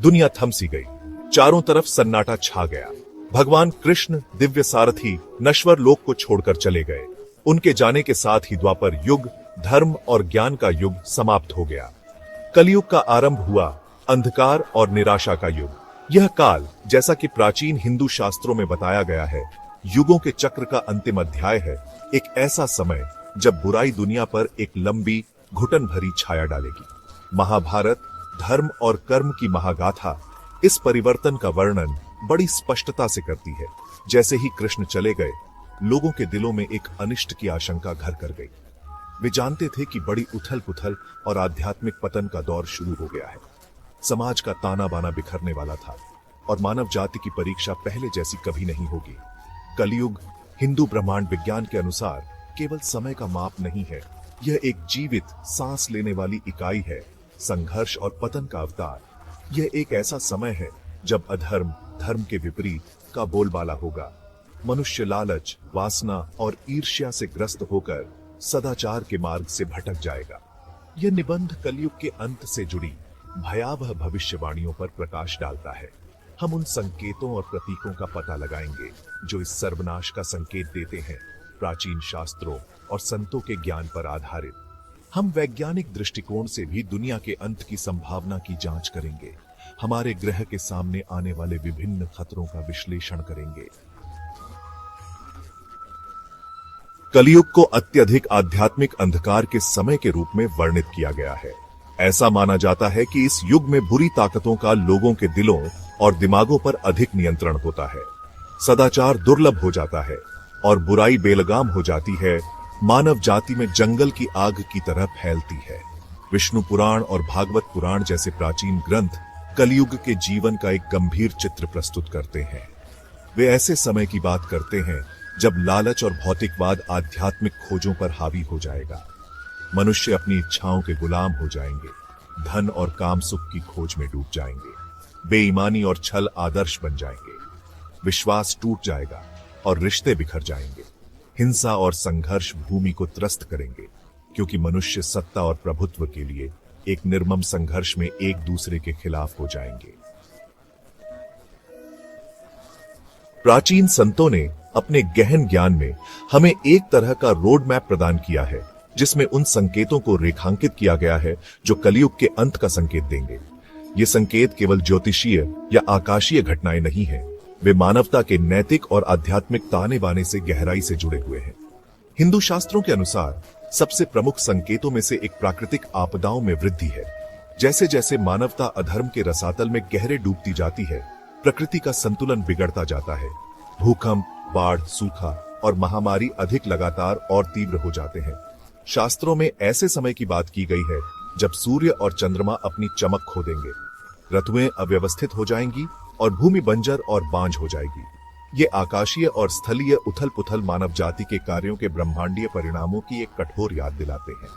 दुनिया थम सी गई। चारों तरफ सन्नाटा छा गया। भगवान कृष्ण दिव्य सारथी नश्वर लोक को छोड़कर चले गए। उनके जाने के साथ ही द्वापर युग, धर्म और ज्ञान का युग समाप्त हो गया। कलयुग का आरंभ हुआ, अंधकार और निराशा का युग। यह काल, जैसा कि प्राचीन हिंदू शास्त्रों में बताया गया है, युगों के चक्र का अंतिम अध्याय है। एक ऐसा समय जब बुराई दुनिया पर एक लंबी घुटन भरी छाया डालेगी। महाभारत धर्म और कर्म की महागाथा इस परिवर्तन का वर्णन बड़ी स्पष्टता से करती है। जैसे ही कृष्ण चले गए, लोगों के दिलों में एक अनिष्ट की आशंका घर कर गई। वे जानते थे कि बड़ी उथल पुथल और आध्यात्मिक पतन का दौर शुरू हो गया है। समाज का ताना बाना बिखरने वाला था और मानव जाति की परीक्षा पहले जैसी कभी नहीं होगी। कलयुग हिंदू ब्रह्मांड विज्ञान के अनुसार केवल समय का माप नहीं है, यह एक जीवित सांस लेने वाली इकाई है, संघर्ष और पतन का अवतार। यह एक ऐसा समय है जब अधर्म धर्म के विपरीत का बोलबाला होगा। मनुष्य लालच, वासना और ईर्ष्या से ग्रस्त होकर सदाचार के मार्ग से भटक जाएगा। यह निबंध कलयुग के अंत से जुड़ी भयावह भविष्यवाणियों पर प्रकाश डालता है। हम उन संकेतों और प्रतीकों का पता लगाएंगे जो इस सर्वनाश का संकेत देते हैं, प्राचीन शास्त्रों और संतों के ज्ञान पर आधारित। हम वैज्ञानिक दृष्टिकोण से भी दुनिया के अंत की संभावना की जांच करेंगे। हमारे ग्रह के सामने आने वाले विभिन्न खतरों का विश्लेषण करेंगे। कलयुग को अत्यधिक आध्यात्मिक अंधकार के समय के रूप में वर्णित किया गया है। ऐसा माना जाता है कि इस युग में बुरी ताकतों का लोगों के दिलों और दिमागों पर अधिक नियंत्रण होता है। सदाचार दुर्लभ हो जाता है और बुराई बेलगाम हो जाती है। मानव जाति में जंगल की आग की तरह फैलती है। विष्णु पुराण और भागवत पुराण जैसे प्राचीन ग्रंथ कलयुग के जीवन का एक गंभीर चित्र प्रस्तुत करते हैं। वे ऐसे समय की बात करते हैं जब लालच और भौतिकवाद आध्यात्मिक खोजों पर हावी हो जाएगा। मनुष्य अपनी इच्छाओं के गुलाम हो जाएंगे, धन और काम सुख की खोज में डूब जाएंगे, बेईमानी और छल आदर्श बन जाएंगे, विश्वास टूट जाएगा और रिश्ते बिखर जाएंगे। हिंसा और संघर्ष भूमि को त्रस्त करेंगे, क्योंकि मनुष्य सत्ता और प्रभुत्व के लिए एक निर्मम संघर्ष में एक दूसरे के खिलाफ हो जाएंगे। प्राचीन संतों ने अपने गहन ज्ञान में हमें एक तरह का रोड मैप प्रदान किया है, जिसमें उन संकेतों को रेखांकित किया गया है जो कलयुग के अंत का संकेत देंगे। ये संकेत केवल ज्योतिषीय या आकाशीय घटनाएं नहीं हैं, वे मानवता के नैतिक और आध्यात्मिक ताने बाने से गहराई से जुड़े हुए हैं। हिंदू शास्त्रों के अनुसार सबसे प्रमुख संकेतों में से एक प्राकृतिक आपदाओं में वृद्धि है। जैसे जैसे मानवता अधर्म के रसातल में गहरे डूबती जाती है, प्रकृति का संतुलन बिगड़ता जाता है। भूकंप, बाढ़, सूखा और महामारी अधिक लगातार और तीव्र हो जाते हैं। शास्त्रों में ऐसे समय की बात की गई है जब सूर्य और चंद्रमा अपनी चमक खो देंगे, ऋतुएं अव्यवस्थित हो जाएंगी और भूमि बंजर और बांझ हो जाएगी। ये आकाशीय और स्थलीय उथल पुथल मानव जाति के कार्यों के ब्रह्मांडीय परिणामों की एक कठोर याद दिलाते हैं।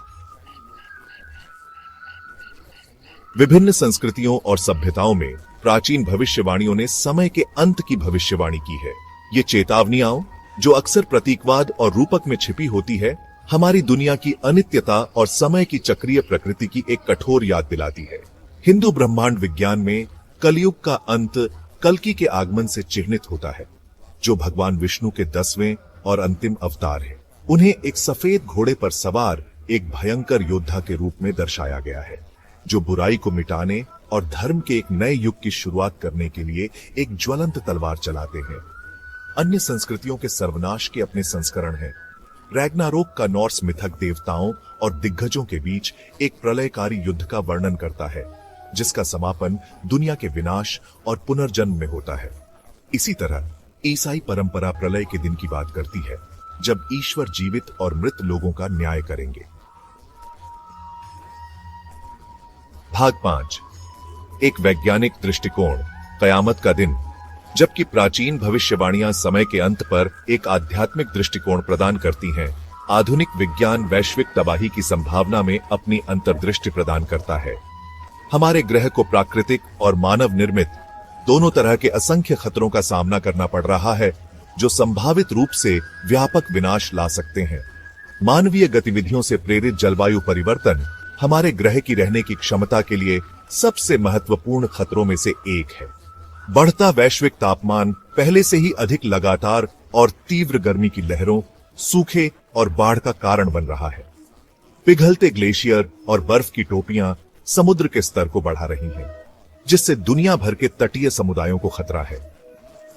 विभिन्न संस्कृतियों और सभ्यताओं में प्राचीन भविष्यवाणियों ने समय के अंत की भविष्यवाणी की है। ये चेतावनियां, जो अक्सर प्रतीकवाद और रूपक में छिपी होती है, हमारी दुनिया की अनित्यता और समय की चक्रीय प्रकृति की एक कठोर याद दिलाती है। हिंदू ब्रह्मांड विज्ञान में कलयुग का अंत कल्कि के आगमन से चिन्हित होता है, जो भगवान विष्णु के 10वें और अंतिम अवतार है। उन्हें एक सफेद घोड़े पर सवार एक भयंकर योद्धा के रूप में दर्शाया गया है, जो बुराई को मिटाने और धर्म के एक नए युग की शुरुआत करने के लिए एक ज्वलंत तलवार चलाते हैं। अन्य संस्कृतियों के सर्वनाश के अपने संस्करण हैं। रैग्नारोक का नॉर्स मिथक देवताओं और दिग्गजों के बीच एक प्रलयकारी युद्ध का वर्णन करता है, जिसका समापन दुनिया के विनाश और पुनर्जन्म में होता है। इसी तरह ईसाई परंपरा प्रलय के दिन की बात करती है, जब ईश्वर जीवित और मृत लोगों का न्याय करेंगे। भाग 5, एक वैज्ञानिक दृष्टिकोण, कयामत का दिन। जबकि प्राचीन भविष्यवाणियां समय के अंत पर एक आध्यात्मिक दृष्टिकोण प्रदान करती हैं, आधुनिक विज्ञान वैश्विक तबाही की संभावना में अपनी अंतर्दृष्टि प्रदान करता है। हमारे ग्रह को प्राकृतिक और मानव निर्मित दोनों तरह के असंख्य खतरों का सामना करना पड़ रहा है, जो संभावित रूप से व्यापक विनाश ला सकते हैं। मानवीय गतिविधियों से प्रेरित जलवायु परिवर्तन हमारे ग्रह की रहने की क्षमता के लिए सबसे महत्वपूर्ण खतरों में से एक है। बढ़ता वैश्विक तापमान पहले से ही अधिक लगातार और तीव्र गर्मी की लहरों, सूखे और बाढ़ का कारण बन रहा है। पिघलते ग्लेशियर और बर्फ की टोपियां समुद्र के स्तर को बढ़ा रही हैं, जिससे दुनिया भर के तटीय समुदायों को खतरा है।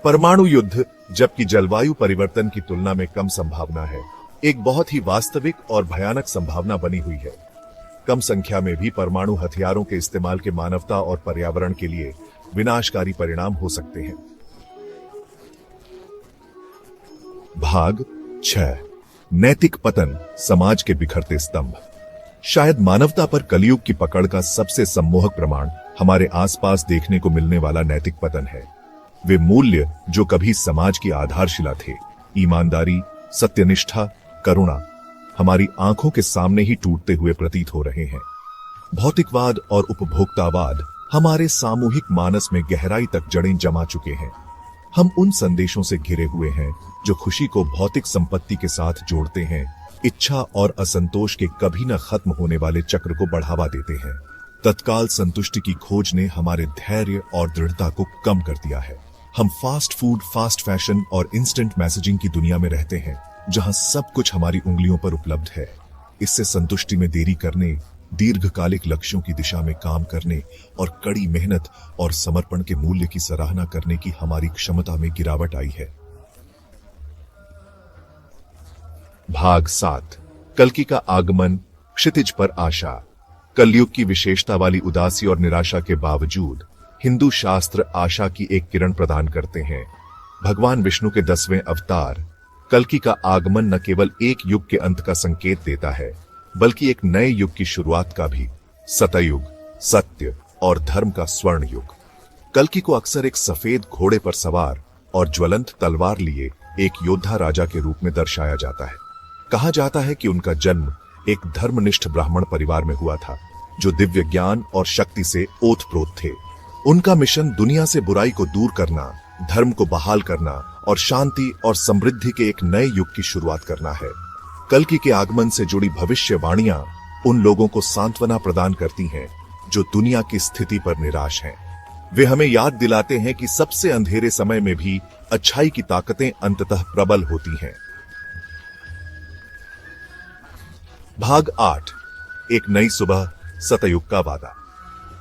परमाणु युद्ध, जबकि जलवायु परिवर्तन की तुलना में कम संभावना है, एक बहुत ही वास्तविक और भयानक संभावना बनी हुई है। कम संख्या में भी परमाणु हथियारों के इस्तेमाल के मानवता और पर्यावरण के लिए विनाशकारी परिणाम हो सकते हैं। भाग 6, नैतिक पतन, समाज के बिखरते स्तंभ। शायद मानवता पर कलयुग की पकड़ का सबसे सम्मोहक प्रमाण हमारे आसपास देखने को मिलने वाला नैतिक पतन है। वे मूल्य जो कभी समाज की आधारशिला थे, ईमानदारी, सत्यनिष्ठा, करुणा, हमारी आंखों के सामने ही टूटते हुए प्रतीत हो रहे हैं। भौतिकवाद और उपभोक्तावाद हमारे सामूहिक मानस में गहराई तक जड़ें जमा चुके हैं। हम उन संदेशों से घिरे हुए हैं जो खुशी को भौतिक संपत्ति के साथ जोड़ते हैं, इच्छा और असंतोष के कभी न खत्म होने वाले चक्र को बढ़ावा देते हैं। तत्काल संतुष्टि की खोज ने हमारे धैर्य और दृढ़ता को कम कर दिया है। हम फास्ट फूड, फास्ट फैशन और इंस्टेंट मैसेजिंग की दुनिया में रहते हैं, जहां सब कुछ हमारी उंगलियों पर उपलब्ध है। इससे संतुष्टि में देरी करने, दीर्घकालिक लक्ष्यों की दिशा में काम करने और कड़ी मेहनत और समर्पण के मूल्य की सराहना करने की हमारी क्षमता में गिरावट आई है। भाग 7, कल्कि का आगमन, क्षितिज पर आशा। कलयुग की विशेषता वाली उदासी और निराशा के बावजूद हिंदू शास्त्र आशा की एक किरण प्रदान करते हैं। भगवान विष्णु के 10वें अवतार कल्कि का आगमन न केवल एक युग के अंत का संकेत देता है, बल्कि एक नए युग की शुरुआत का भी। सतयुग, सत्य और धर्म का स्वर्ण युग। कल्कि को अक्सर एक सफेद घोड़े पर सवार और ज्वलंत तलवार लिए एक योद्धा राजा के रूप में दर्शाया जाता है। कहा जाता है कि उनका जन्म एक धर्मनिष्ठ ब्राह्मण परिवार में हुआ था, जो दिव्य ज्ञान और शक्ति से ओतप्रोत थे। उनका मिशन दुनिया से बुराई को दूर करना, धर्म को बहाल करना और शांति और समृद्धि के एक नए युग की शुरुआत करना है। कल्कि के आगमन से जुड़ी भविष्यवाणियां उन लोगों को सांत्वना प्रदान करती हैं जो दुनिया की स्थिति पर निराश हैं। वे हमें याद दिलाते हैं कि सबसे अंधेरे समय में भी अच्छाई की ताकतें अंततः प्रबल होती हैं। भाग 8, एक नई सुबह, सतयुग का वादा।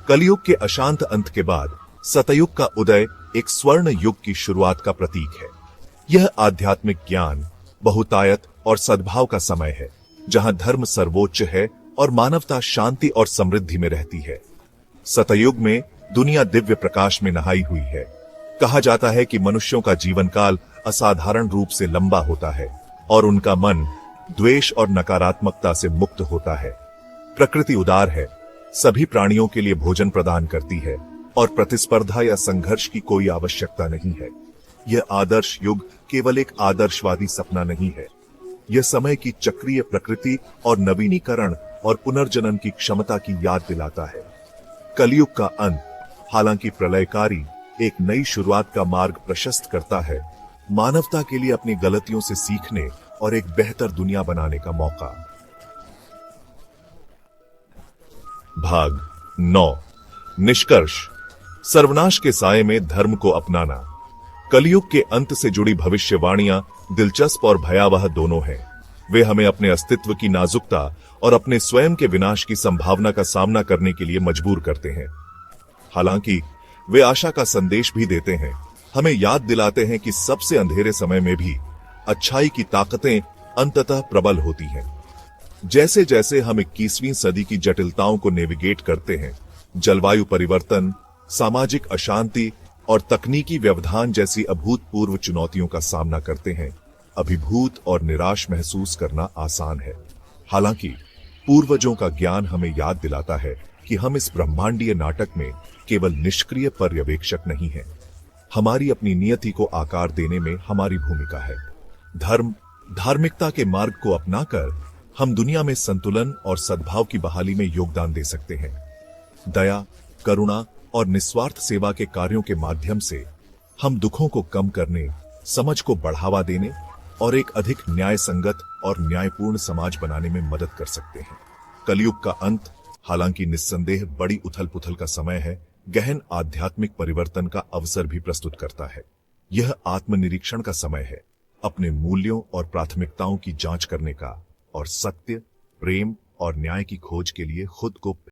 कलयुग के अशांत अंत के बाद सतयुग का उदय एक स्वर्ण युग की शुरुआत का प्रतीक है। यह आध्यात्मिक ज्ञान, बहुतायत और सद्भाव का समय है, जहां धर्म सर्वोच्च है और मानवता शांति और समृद्धि में रहती है। सतयुग में दुनिया दिव्य प्रकाश में नहाई हुई है। कहा जाता है कि मनुष्यों का जीवन काल असाधारण रूप से लंबा होता है और उनका मन द्वेष और नकारात्मकता से मुक्त होता है। प्रकृति उदार है, सभी प्राणियों के लिए भोजन प्रदान करती है और प्रतिस्पर्धा या संघर्ष की कोई आवश्यकता नहीं है। यह आदर्श युग केवल एक आदर्शवादी सपना नहीं है, यह समय की चक्रीय प्रकृति और नवीनीकरण और पुनर्जनन की क्षमता की याद दिलाता है। कलयुग का अंत, हालांकि प्रलयकारी, एक नई शुरुआत का मार्ग प्रशस्त करता है, मानवता के लिए अपनी गलतियों से सीखने और एक बेहतर दुनिया बनाने का मौका। भाग 9, निष्कर्ष, सर्वनाश के साये में धर्म को अपनाना। कलयुग के अंत से जुड़ी भविष्यवाणियां दिलचस्प और भयावह दोनों हैं। वे हमें अपने अस्तित्व की नाजुकता और अपने स्वयं के विनाश की संभावना का सामना करने के लिए मजबूर करते हैं। हालांकि वे आशा का संदेश भी देते हैं, हमें याद दिलाते हैं कि सबसे अंधेरे समय में भी अच्छाई की ताकतें अंततः प्रबल होती हैं। जैसे जैसे हम 21वीं सदी की जटिलताओं को नेविगेट करते हैं, जलवायु परिवर्तन, सामाजिक अशांति और तकनीकी व्यवधान जैसी अभूतपूर्व चुनौतियों का सामना करते हैं, अभिभूत और निराश महसूस करना आसान है। हालांकि पूर्वजों का ज्ञान हमें याद दिलाता है कि हम इस ब्रह्मांडीय नाटक में केवल निष्क्रिय पर्यवेक्षक नहीं हैं। हमारी अपनी नियति को आकार देने में हमारी भूमिका है। धार्मिकता के मार्ग को अपनाकर हम दुनिया में संतुलन और सद्भाव की बहाली में योगदान दे सकते हैं। दया, करुणा और निस्वार्थ सेवा के कार्यों के माध्यम से हम दुखों को कम करने, समझ को बढ़ावा देने और एक अधिक न्याय संगत और न्यायपूर्ण समाज बनाने में मदद कर सकते हैं। कलयुग का अंत, हालांकि निस्संदेह बड़ी उथल पुथल का समय है, गहन आध्यात्मिक परिवर्तन का अवसर भी प्रस्तुत करता है। यह आत्मनिरीक्षण का समय है, अपने मूल्यों और प्राथमिकताओं की जांच करने का और सत्य, प्रेम और न्याय की खोज के लिए खुद को